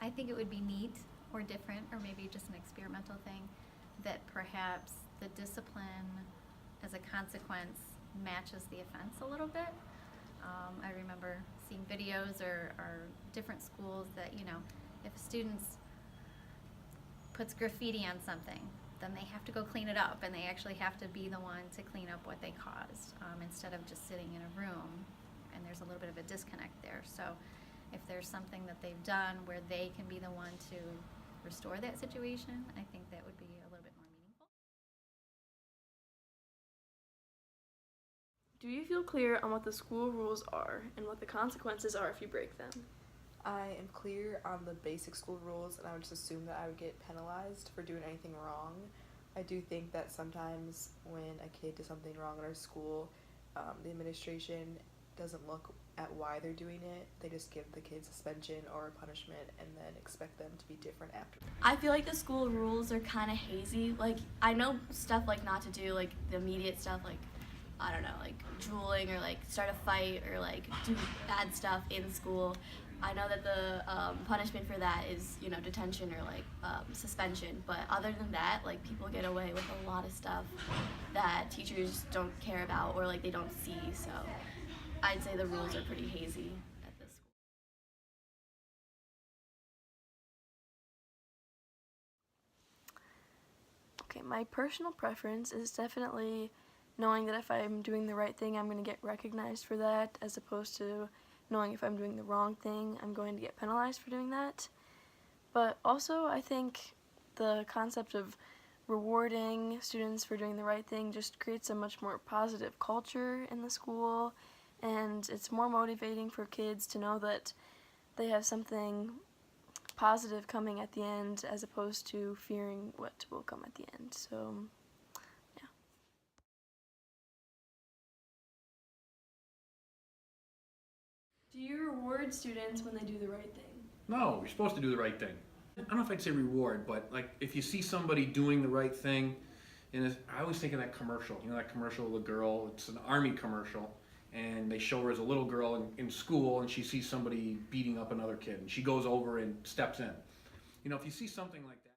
I think it would be neat or different, or maybe just an experimental thing, that perhaps the discipline as a consequence matches the offense a little bit. I remember seeing videos or different schools that, if a student puts graffiti on something, then they have to go clean it up, and they actually have to be the one to clean up what they caused, instead of just sitting in a room, and there's a little bit of a disconnect there. So if there's something that they've done where they can be the one to restore that situation, I think that would be a little bit more meaningful. Do you feel clear on what the school rules are and what the consequences are if you break them? I am clear on the basic school rules, and I would just assume that I would get penalized for doing anything wrong. I do think that sometimes when a kid does something wrong at our school, the administration doesn't look at why they're doing it. They just give the kid suspension or a punishment and then expect them to be different after. I feel like the school rules are kind of hazy. Like, I know stuff like not to do, like the immediate stuff, like, I don't know, like drooling or like start a fight or like do bad stuff in school. I know that the punishment for that is, detention or like suspension. But other than that, like, people get away with a lot of stuff that teachers don't care about or like they don't see. So I'd say the rules are pretty hazy at this school. Okay, my personal preference is definitely knowing that if I'm doing the right thing, I'm going to get recognized for that, as opposed to knowing if I'm doing the wrong thing, I'm going to get penalized for doing that. But also, I think the concept of rewarding students for doing the right thing just creates a much more positive culture in the school, and it's more motivating for kids to know that they have something positive coming at the end, as opposed to fearing what will come at the end. So yeah. Do you reward students when they do the right thing? No, you're supposed to do the right thing. I don't know if I'd say reward, but like if you see somebody doing the right thing, and I always think of that commercial. That commercial of the girl. It's an army commercial, and they show her as a little girl in school, and she sees somebody beating up another kid, and she goes over and steps in. If you see something like that.